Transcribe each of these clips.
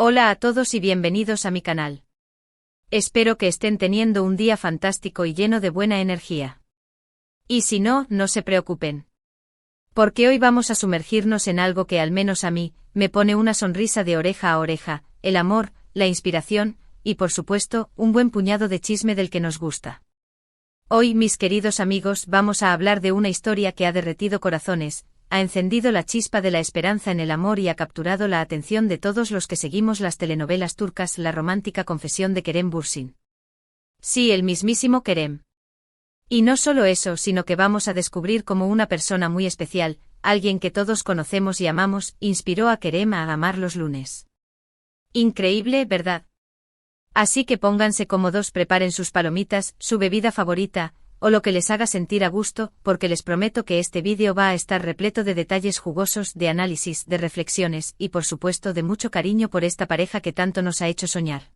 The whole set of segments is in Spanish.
Hola a todos y bienvenidos a mi canal. Espero que estén teniendo un día fantástico y lleno de buena energía. Y si no, no se preocupen. Porque hoy vamos a sumergirnos en algo que al menos a mí, me pone una sonrisa de oreja a oreja, el amor, la inspiración, y por supuesto, un buen puñado de chisme del que nos gusta. Hoy, mis queridos amigos, vamos a hablar de una historia que ha derretido corazones, ha encendido la chispa de la esperanza en el amor y ha capturado la atención de todos los que seguimos las telenovelas turcas, la romántica confesión de Kerem Bürsin. Sí, el mismísimo Kerem. Y no solo eso, sino que vamos a descubrir cómo una persona muy especial, alguien que todos conocemos y amamos, inspiró a Kerem a amar los lunes. Increíble, ¿verdad? Así que pónganse cómodos, preparen sus palomitas, su bebida favorita, o lo que les haga sentir a gusto, porque les prometo que este vídeo va a estar repleto de detalles jugosos, de análisis, de reflexiones, y por supuesto de mucho cariño por esta pareja que tanto nos ha hecho soñar.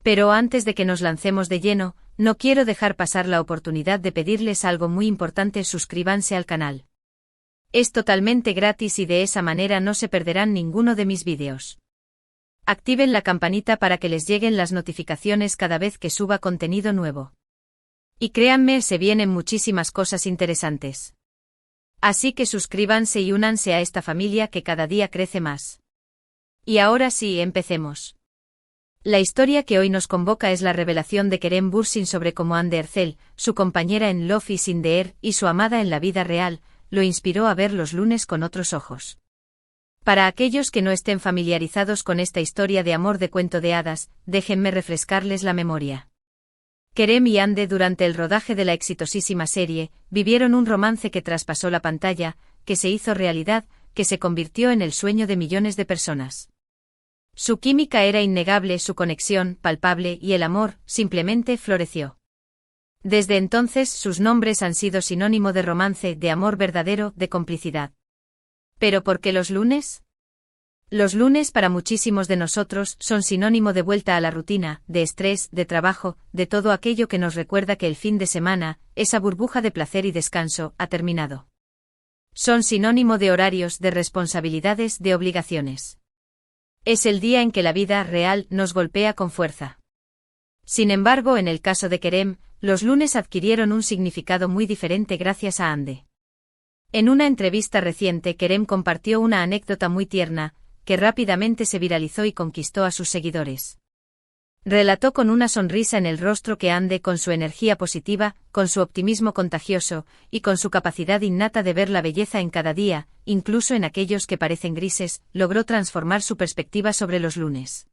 Pero antes de que nos lancemos de lleno, no quiero dejar pasar la oportunidad de pedirles algo muy importante: suscríbanse al canal. Es totalmente gratis y de esa manera no se perderán ninguno de mis vídeos. Activen la campanita para que les lleguen las notificaciones cada vez que suba contenido nuevo. Y créanme, se vienen muchísimas cosas interesantes. Así que suscríbanse y únanse a esta familia que cada día crece más. Y ahora sí, empecemos. La historia que hoy nos convoca es la revelación de Kerem Bürsin sobre cómo Hande Erçel, su compañera en Love is in the Air y su amada en la vida real, lo inspiró a ver los lunes con otros ojos. Para aquellos que no estén familiarizados con esta historia de amor de cuento de hadas, déjenme refrescarles la memoria. Kerem y Hande, durante el rodaje de la exitosísima serie, vivieron un romance que traspasó la pantalla, que se hizo realidad, que se convirtió en el sueño de millones de personas. Su química era innegable, su conexión, palpable, y el amor, simplemente, floreció. Desde entonces, sus nombres han sido sinónimo de romance, de amor verdadero, de complicidad. ¿Pero por qué los lunes? Los lunes para muchísimos de nosotros son sinónimo de vuelta a la rutina, de estrés, de trabajo, de todo aquello que nos recuerda que el fin de semana, esa burbuja de placer y descanso, ha terminado. Son sinónimo de horarios, de responsabilidades, de obligaciones. Es el día en que la vida real nos golpea con fuerza. Sin embargo, en el caso de Kerem, los lunes adquirieron un significado muy diferente gracias a Hande. En una entrevista reciente, Kerem compartió una anécdota muy tierna, que rápidamente se viralizó y conquistó a sus seguidores. Relató con una sonrisa en el rostro que Hande, con su energía positiva, con su optimismo contagioso, y con su capacidad innata de ver la belleza en cada día, incluso en aquellos que parecen grises, logró transformar su perspectiva sobre los lunes.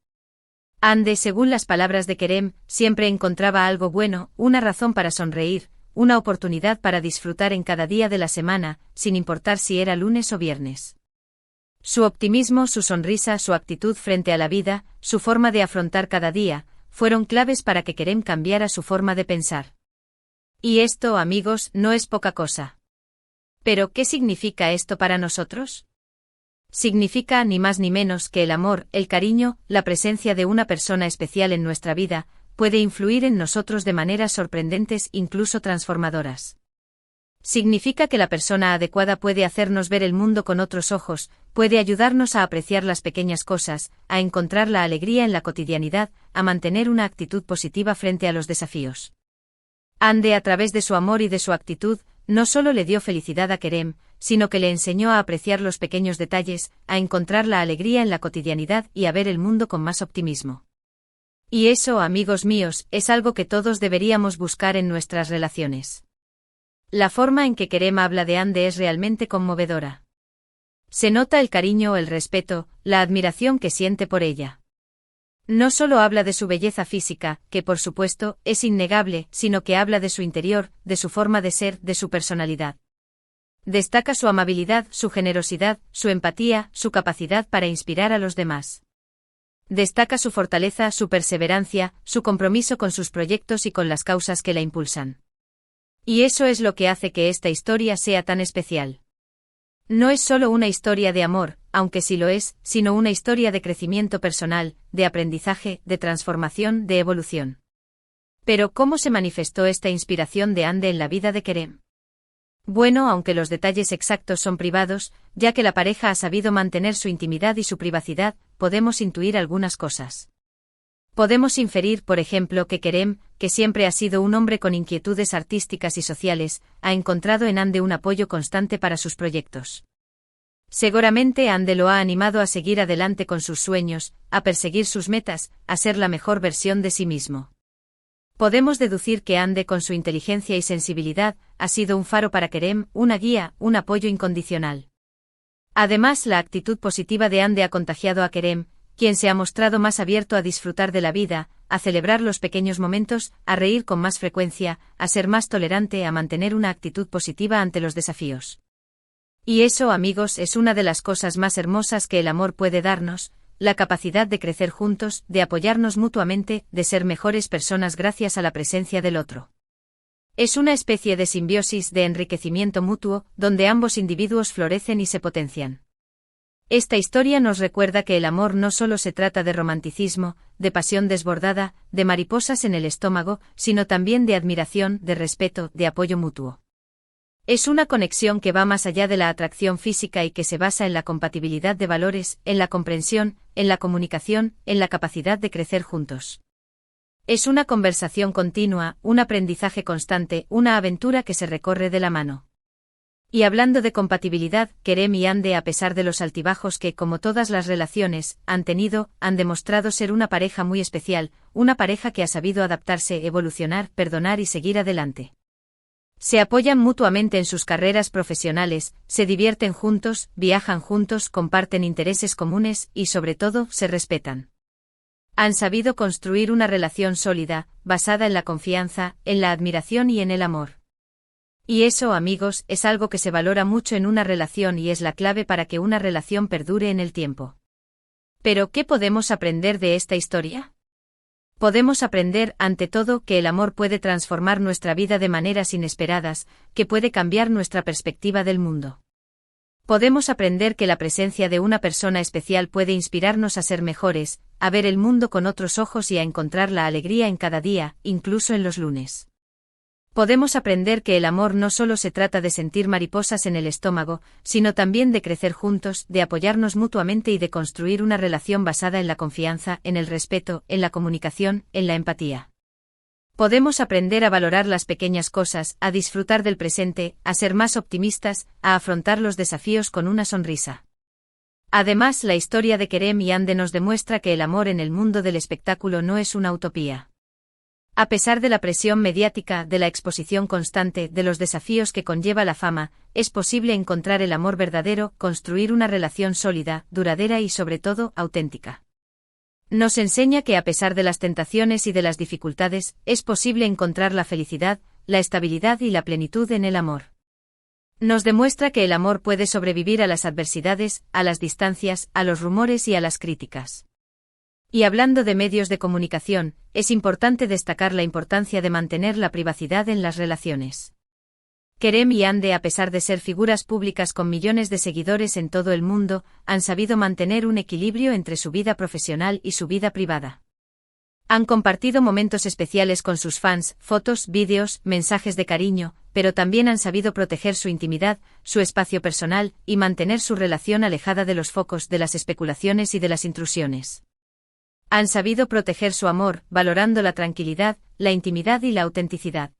Hande, según las palabras de Kerem, siempre encontraba algo bueno, una razón para sonreír, una oportunidad para disfrutar en cada día de la semana, sin importar si era lunes o viernes. Su optimismo, su sonrisa, su actitud frente a la vida, su forma de afrontar cada día, fueron claves para que Kerem cambiara su forma de pensar. Y esto, amigos, no es poca cosa. ¿Pero qué significa esto para nosotros? Significa ni más ni menos que el amor, el cariño, la presencia de una persona especial en nuestra vida, puede influir en nosotros de maneras sorprendentes, incluso transformadoras. Significa que la persona adecuada puede hacernos ver el mundo con otros ojos, puede ayudarnos a apreciar las pequeñas cosas, a encontrar la alegría en la cotidianidad, a mantener una actitud positiva frente a los desafíos. Hande, a través de su amor y de su actitud, no solo le dio felicidad a Kerem, sino que le enseñó a apreciar los pequeños detalles, a encontrar la alegría en la cotidianidad y a ver el mundo con más optimismo. Y eso, amigos míos, es algo que todos deberíamos buscar en nuestras relaciones. La forma en que Kerem habla de Hande es realmente conmovedora. Se nota el cariño, el respeto, la admiración que siente por ella. No solo habla de su belleza física, que por supuesto, es innegable, sino que habla de su interior, de su forma de ser, de su personalidad. Destaca su amabilidad, su generosidad, su empatía, su capacidad para inspirar a los demás. Destaca su fortaleza, su perseverancia, su compromiso con sus proyectos y con las causas que la impulsan. Y eso es lo que hace que esta historia sea tan especial. No es solo una historia de amor, aunque sí lo es, sino una historia de crecimiento personal, de aprendizaje, de transformación, de evolución. Pero ¿cómo se manifestó esta inspiración de Hande en la vida de Kerem? Bueno, aunque los detalles exactos son privados, ya que la pareja ha sabido mantener su intimidad y su privacidad, podemos intuir algunas cosas. Podemos inferir, por ejemplo, que Kerem, que siempre ha sido un hombre con inquietudes artísticas y sociales, ha encontrado en Hande un apoyo constante para sus proyectos. Seguramente Hande lo ha animado a seguir adelante con sus sueños, a perseguir sus metas, a ser la mejor versión de sí mismo. Podemos deducir que Hande, con su inteligencia y sensibilidad, ha sido un faro para Kerem, una guía, un apoyo incondicional. Además, la actitud positiva de Hande ha contagiado a Kerem, quien se ha mostrado más abierto a disfrutar de la vida, a celebrar los pequeños momentos, a reír con más frecuencia, a ser más tolerante, a mantener una actitud positiva ante los desafíos. Y eso, amigos, es una de las cosas más hermosas que el amor puede darnos, la capacidad de crecer juntos, de apoyarnos mutuamente, de ser mejores personas gracias a la presencia del otro. Es una especie de simbiosis, de enriquecimiento mutuo, donde ambos individuos florecen y se potencian. Esta historia nos recuerda que el amor no solo se trata de romanticismo, de pasión desbordada, de mariposas en el estómago, sino también de admiración, de respeto, de apoyo mutuo. Es una conexión que va más allá de la atracción física y que se basa en la compatibilidad de valores, en la comprensión, en la comunicación, en la capacidad de crecer juntos. Es una conversación continua, un aprendizaje constante, una aventura que se recorre de la mano. Y hablando de compatibilidad, Kerem y Hande, a pesar de los altibajos que, como todas las relaciones, han tenido, han demostrado ser una pareja muy especial, una pareja que ha sabido adaptarse, evolucionar, perdonar y seguir adelante. Se apoyan mutuamente en sus carreras profesionales, se divierten juntos, viajan juntos, comparten intereses comunes y, sobre todo, se respetan. Han sabido construir una relación sólida, basada en la confianza, en la admiración y en el amor. Y eso, amigos, es algo que se valora mucho en una relación y es la clave para que una relación perdure en el tiempo. Pero, ¿qué podemos aprender de esta historia? Podemos aprender, ante todo, que el amor puede transformar nuestra vida de maneras inesperadas, que puede cambiar nuestra perspectiva del mundo. Podemos aprender que la presencia de una persona especial puede inspirarnos a ser mejores, a ver el mundo con otros ojos y a encontrar la alegría en cada día, incluso en los lunes. Podemos aprender que el amor no solo se trata de sentir mariposas en el estómago, sino también de crecer juntos, de apoyarnos mutuamente y de construir una relación basada en la confianza, en el respeto, en la comunicación, en la empatía. Podemos aprender a valorar las pequeñas cosas, a disfrutar del presente, a ser más optimistas, a afrontar los desafíos con una sonrisa. Además, la historia de Kerem y Hande nos demuestra que el amor en el mundo del espectáculo no es una utopía. A pesar de la presión mediática, de la exposición constante, de los desafíos que conlleva la fama, es posible encontrar el amor verdadero, construir una relación sólida, duradera y sobre todo, auténtica. Nos enseña que a pesar de las tentaciones y de las dificultades, es posible encontrar la felicidad, la estabilidad y la plenitud en el amor. Nos demuestra que el amor puede sobrevivir a las adversidades, a las distancias, a los rumores y a las críticas. Y hablando de medios de comunicación, es importante destacar la importancia de mantener la privacidad en las relaciones. Kerem y Hande, a pesar de ser figuras públicas con millones de seguidores en todo el mundo, han sabido mantener un equilibrio entre su vida profesional y su vida privada. Han compartido momentos especiales con sus fans, fotos, vídeos, mensajes de cariño, pero también han sabido proteger su intimidad, su espacio personal, y mantener su relación alejada de los focos de las especulaciones y de las intrusiones. Han sabido proteger su amor, valorando la tranquilidad, la intimidad y la autenticidad.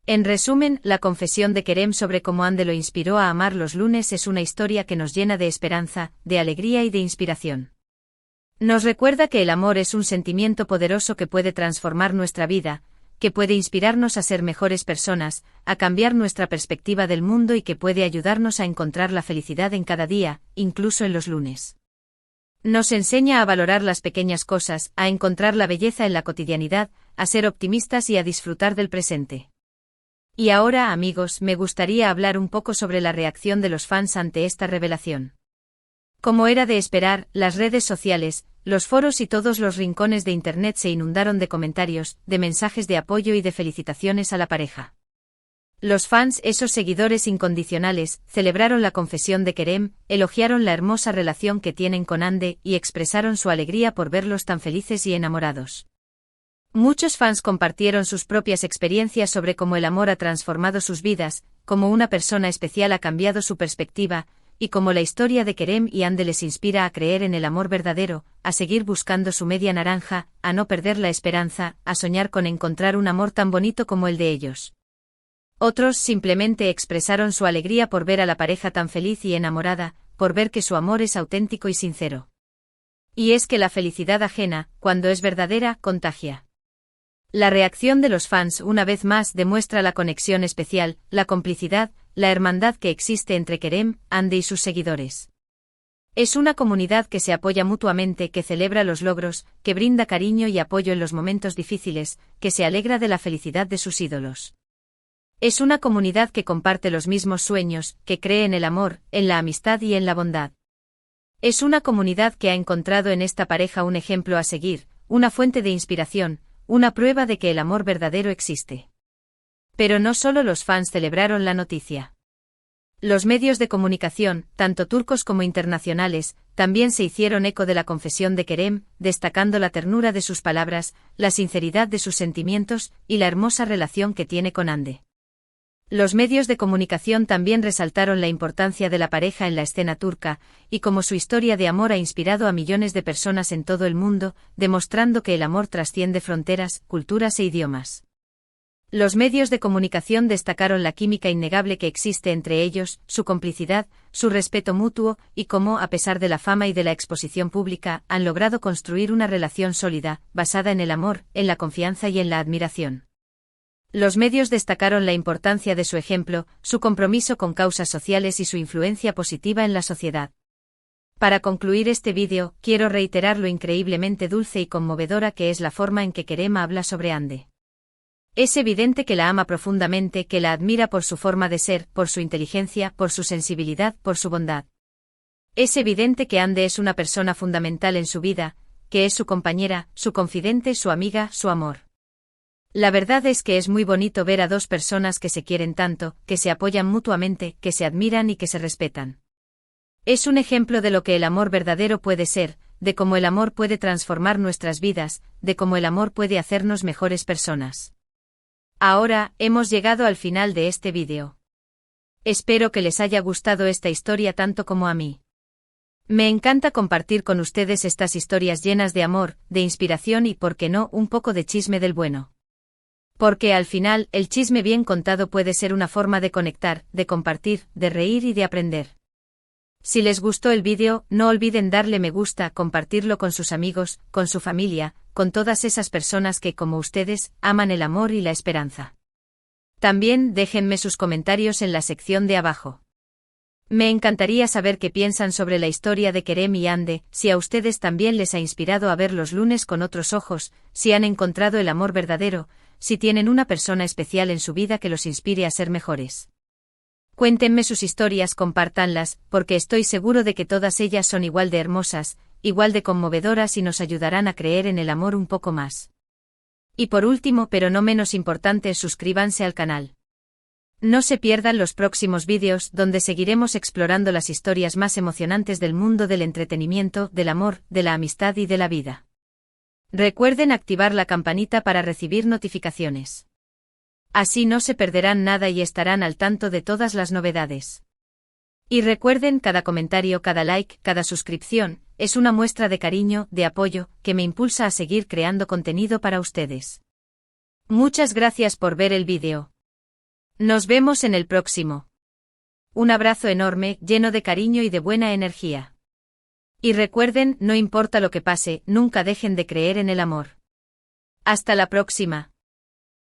En resumen, la confesión de Kerem sobre cómo Hande lo inspiró a amar los lunes es una historia que nos llena de esperanza, de alegría y de inspiración. Nos recuerda que el amor es un sentimiento poderoso que puede transformar nuestra vida, que puede inspirarnos a ser mejores personas, a cambiar nuestra perspectiva del mundo y que puede ayudarnos a encontrar la felicidad en cada día, incluso en los lunes. Nos enseña a valorar las pequeñas cosas, a encontrar la belleza en la cotidianidad, a ser optimistas y a disfrutar del presente. Y ahora, amigos, me gustaría hablar un poco sobre la reacción de los fans ante esta revelación. Como era de esperar, las redes sociales, los foros y todos los rincones de Internet se inundaron de comentarios, de mensajes de apoyo y de felicitaciones a la pareja. Los fans, esos seguidores incondicionales, celebraron la confesión de Kerem, elogiaron la hermosa relación que tienen con Hande y expresaron su alegría por verlos tan felices y enamorados. Muchos fans compartieron sus propias experiencias sobre cómo el amor ha transformado sus vidas, cómo una persona especial ha cambiado su perspectiva, y cómo la historia de Kerem y Ande les inspira a creer en el amor verdadero, a seguir buscando su media naranja, a no perder la esperanza, a soñar con encontrar un amor tan bonito como el de ellos. Otros simplemente expresaron su alegría por ver a la pareja tan feliz y enamorada, por ver que su amor es auténtico y sincero. Y es que la felicidad ajena, cuando es verdadera, contagia. La reacción de los fans una vez más demuestra la conexión especial, la complicidad, la hermandad que existe entre Kerem, Ande y sus seguidores. Es una comunidad que se apoya mutuamente, que celebra los logros, que brinda cariño y apoyo en los momentos difíciles, que se alegra de la felicidad de sus ídolos. Es una comunidad que comparte los mismos sueños, que cree en el amor, en la amistad y en la bondad. Es una comunidad que ha encontrado en esta pareja un ejemplo a seguir, una fuente de inspiración, una prueba de que el amor verdadero existe. Pero no solo los fans celebraron la noticia. Los medios de comunicación, tanto turcos como internacionales, también se hicieron eco de la confesión de Kerem, destacando la ternura de sus palabras, la sinceridad de sus sentimientos y la hermosa relación que tiene con Ande. Los medios de comunicación también resaltaron la importancia de la pareja en la escena turca, y cómo su historia de amor ha inspirado a millones de personas en todo el mundo, demostrando que el amor trasciende fronteras, culturas e idiomas. Los medios de comunicación destacaron la química innegable que existe entre ellos, su complicidad, su respeto mutuo, y cómo, a pesar de la fama y de la exposición pública, han logrado construir una relación sólida, basada en el amor, en la confianza y en la admiración. Los medios destacaron la importancia de su ejemplo, su compromiso con causas sociales y su influencia positiva en la sociedad. Para concluir este vídeo, quiero reiterar lo increíblemente dulce y conmovedora que es la forma en que Kerem habla sobre Ande. Es evidente que la ama profundamente, que la admira por su forma de ser, por su inteligencia, por su sensibilidad, por su bondad. Es evidente que Ande es una persona fundamental en su vida, que es su compañera, su confidente, su amiga, su amor. La verdad es que es muy bonito ver a dos personas que se quieren tanto, que se apoyan mutuamente, que se admiran y que se respetan. Es un ejemplo de lo que el amor verdadero puede ser, de cómo el amor puede transformar nuestras vidas, de cómo el amor puede hacernos mejores personas. Ahora, hemos llegado al final de este vídeo. Espero que les haya gustado esta historia tanto como a mí. Me encanta compartir con ustedes estas historias llenas de amor, de inspiración y, por qué no, un poco de chisme del bueno. Porque al final, el chisme bien contado puede ser una forma de conectar, de compartir, de reír y de aprender. Si les gustó el vídeo, no olviden darle me gusta, compartirlo con sus amigos, con su familia, con todas esas personas que, como ustedes, aman el amor y la esperanza. También déjenme sus comentarios en la sección de abajo. Me encantaría saber qué piensan sobre la historia de Kerem y Ande, si a ustedes también les ha inspirado a ver los lunes con otros ojos, si han encontrado el amor verdadero, si tienen una persona especial en su vida que los inspire a ser mejores. Cuéntenme sus historias, compártanlas, porque estoy seguro de que todas ellas son igual de hermosas, igual de conmovedoras y nos ayudarán a creer en el amor un poco más. Y por último, pero no menos importante, suscríbanse al canal. No se pierdan los próximos vídeos donde seguiremos explorando las historias más emocionantes del mundo del entretenimiento, del amor, de la amistad y de la vida. Recuerden activar la campanita para recibir notificaciones. Así no se perderán nada y estarán al tanto de todas las novedades. Y recuerden, cada comentario, cada like, cada suscripción, es una muestra de cariño, de apoyo, que me impulsa a seguir creando contenido para ustedes. Muchas gracias por ver el vídeo. Nos vemos en el próximo. Un abrazo enorme, lleno de cariño y de buena energía. Y recuerden, no importa lo que pase, nunca dejen de creer en el amor. Hasta la próxima.